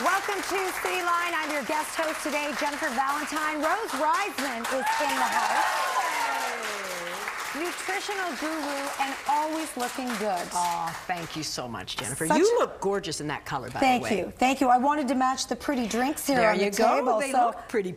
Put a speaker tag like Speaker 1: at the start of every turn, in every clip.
Speaker 1: Welcome to CityLine. I'm your guest host today, Jennifer Valentine. Rose Reisman is in the house. Nutritional guru and always looking good.
Speaker 2: Oh, thank you so much, Jennifer. You look gorgeous in that color, by the way.
Speaker 1: Thank you. Thank you. I wanted to match the pretty drinks here on the table.
Speaker 2: They look pretty.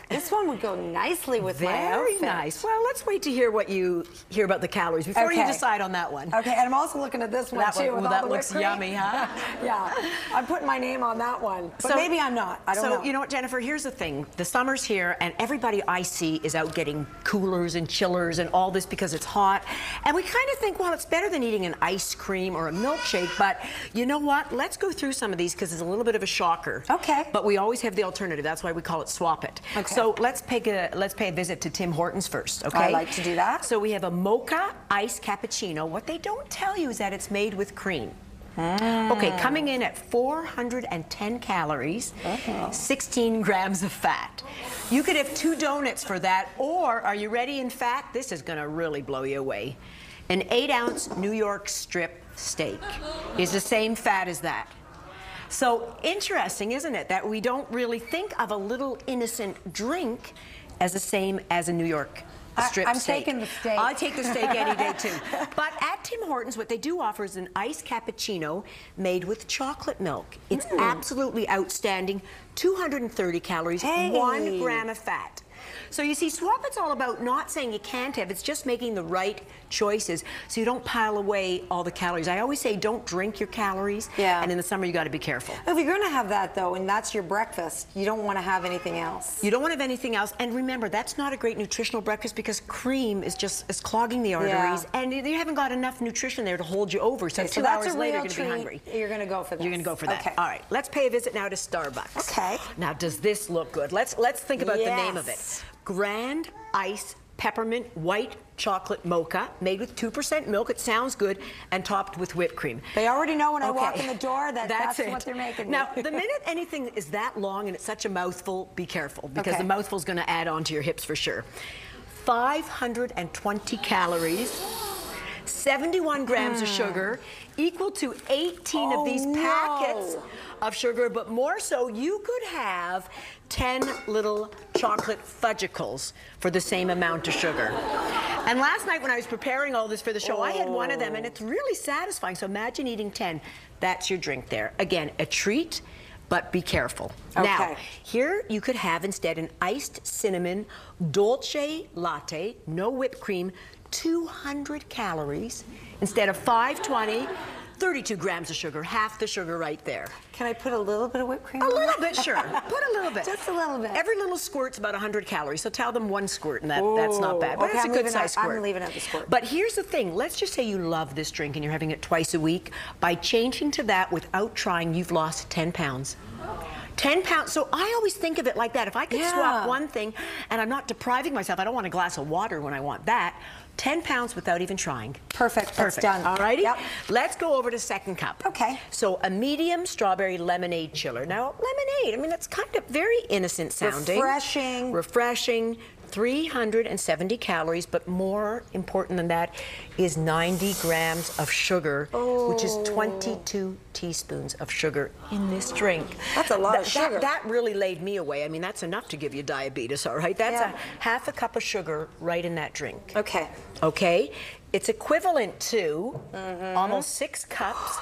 Speaker 1: This one would go nicely with my outfit.
Speaker 2: Very nice. Well, let's wait to hear what you hear about the calories before you decide on that one.
Speaker 1: Okay, and I'm also looking at this one too.
Speaker 2: That looks yummy, huh?
Speaker 1: Yeah, I'm putting my name on that one, but maybe I'm not. I don't know.
Speaker 2: So you know what, Jennifer? Here's the thing: the summer's here, and everybody I see is out getting coolers and chillers and all this because it's hot. And we kind of think, well, it's better than eating an ice cream or a milkshake, but you know what? Let's go through some of these because it's a little bit of a shocker.
Speaker 1: Okay.
Speaker 2: But we always have the alternative. That's why we call it Swap It. Okay. So let's pay a visit to Tim Hortons first, okay?
Speaker 1: I like to do that.
Speaker 2: So we have a Mocha iced cappuccino. What they don't tell you is that it's made with cream. Okay, coming in at 410 calories, 16 grams of fat. You could have 2 donuts for that, or are you ready in fat? This is gonna really blow you away. An 8-ounce New York strip steak is the same fat as that. So interesting, isn't it, that we don't really think of a little innocent drink as the same as a New York strip
Speaker 1: I'm
Speaker 2: steak.
Speaker 1: taking the steak.
Speaker 2: I'll take the steak any day too. But at Tim Hortons, what they do offer is an iced cappuccino made with chocolate milk. It's absolutely outstanding. 230 calories, 1 gram of fat. So you see, Swap It's all about not saying you can't have, it's just making the right choices so you don't pile away all the calories. I always say don't drink your calories, and in the summer you got to be careful.
Speaker 1: If you're going to have that though, and that's your breakfast, you don't want to have anything else.
Speaker 2: You don't want to have anything else, and remember, that's not a great nutritional breakfast because cream is clogging the arteries, and you haven't got enough nutrition there to hold you over, so 2 hours later you're going to be hungry.
Speaker 1: You're going to go for that.
Speaker 2: You're going to go for that. All right, let's pay a visit now to Starbucks.
Speaker 1: Okay.
Speaker 2: Now, does this look good? Let's think about the name of it. Grande Ice Peppermint White Chocolate Mocha, made with 2% milk. It sounds good, and topped with whipped cream.
Speaker 1: They already know when I walk in the door that that's what they're making.
Speaker 2: Now, the minute anything is that long and it's such a mouthful, be careful, because the mouthful's going to add on to your hips for sure. 520 calories, 71 grams of sugar, equal to 18 of these packets of sugar, but more so, you could have 10 little chocolate fudgicles for the same amount of sugar. And last night when I was preparing all this for the show, I had one of them, and it's really satisfying. So imagine eating 10. That's your drink there. Again, a treat, but be careful. Now, here you could have instead an iced cinnamon Dolce latte, no whipped cream, 200 calories instead of 520. 32 grams of sugar, half the sugar right there.
Speaker 1: Can I put a little bit of whipped cream
Speaker 2: on?
Speaker 1: A
Speaker 2: little bit, sure. Put a little bit.
Speaker 1: Just a little bit.
Speaker 2: Every little squirt's about 100 calories, so tell them 1 squirt, and that's not bad. But it's a good size squirt.
Speaker 1: I'm leaving it at the squirt.
Speaker 2: But here's the thing. Let's just say you love this drink and you're having it twice a week. By changing to that without trying, you've lost 10 pounds. 10 pounds. So I always think of it like that. If I could swap one thing and I'm not depriving myself, I don't want a glass of water when I want that. 10 pounds without even trying.
Speaker 1: Perfect. That's done.
Speaker 2: All righty? Yep. Let's go over to second cup.
Speaker 1: Okay.
Speaker 2: So a medium strawberry lemonade chiller. Now, lemonade, I mean, it's kind of very innocent sounding.
Speaker 1: Refreshing.
Speaker 2: Refreshing. 370 calories, but more important than that is 90 grams of sugar, which is 22 teaspoons of sugar in this drink.
Speaker 1: That's a lot of sugar.
Speaker 2: That really laid me away. I mean, that's enough to give you diabetes, all right? That's a half a cup of sugar right in that drink.
Speaker 1: Okay.
Speaker 2: Okay? It's equivalent to almost 6 cups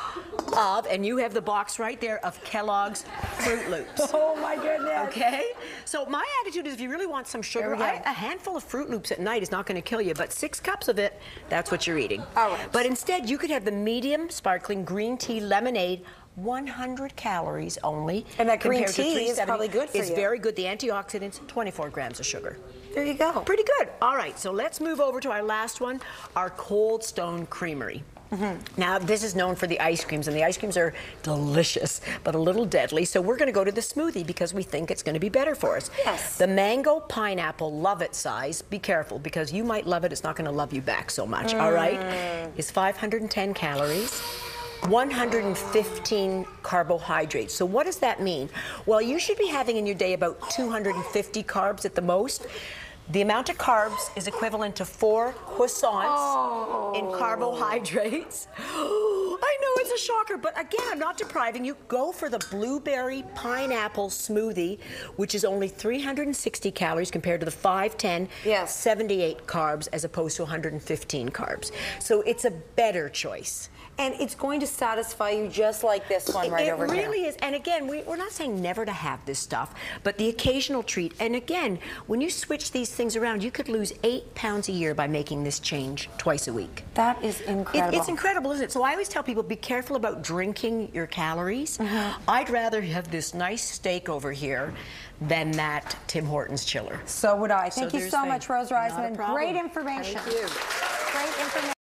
Speaker 2: of, and you have the box right there, of Kellogg's Fruit Loops.
Speaker 1: Oh my goodness.
Speaker 2: Okay? So my attitude is if you really want some sugar, a handful of Fruit Loops at night is not going to kill you, but 6 cups of it, that's what you're eating.
Speaker 1: All right.
Speaker 2: But instead, you could have the medium sparkling green tea lemonade, 100 calories only.
Speaker 1: And that green tea is probably good for you.
Speaker 2: It's very good. The antioxidants, 24 grams of sugar.
Speaker 1: There you go.
Speaker 2: Pretty good. All right, so let's move over to our last one, our Cold Stone Creamery. Now, this is known for the ice creams, and the ice creams are delicious, but a little deadly. So we're going to go to the smoothie because we think it's going to be better for us.
Speaker 1: Yes.
Speaker 2: The mango pineapple love it size, be careful because you might love it, it's not going to love you back so much, all right? Is 510 calories. 115 carbohydrates. So what does that mean? Well, you should be having in your day about 250 carbs at the most. The amount of carbs is equivalent to 4 croissants in carbohydrates. I I know it's a shocker, but again, I'm not depriving you. Go for the blueberry pineapple smoothie, which is only 360 calories compared to the 510,
Speaker 1: Yes.
Speaker 2: 78 carbs as opposed to 115 carbs. So it's a better choice.
Speaker 1: And it's going to satisfy you just like this one right over here.
Speaker 2: It really is. And again, we're not saying never to have this stuff, but the occasional treat. And again, when you switch these things around, you could lose 8 pounds a year by making this change twice a week.
Speaker 1: That is incredible.
Speaker 2: It's incredible, isn't it? So I always tell people, be careful about drinking your calories. I'd rather have this nice steak over here than that Tim Hortons chiller.
Speaker 1: So would I. Thank you so much, Rose
Speaker 2: Not a
Speaker 1: Reisman.
Speaker 2: problem.
Speaker 1: Great information.
Speaker 2: Thank you.
Speaker 1: Great information.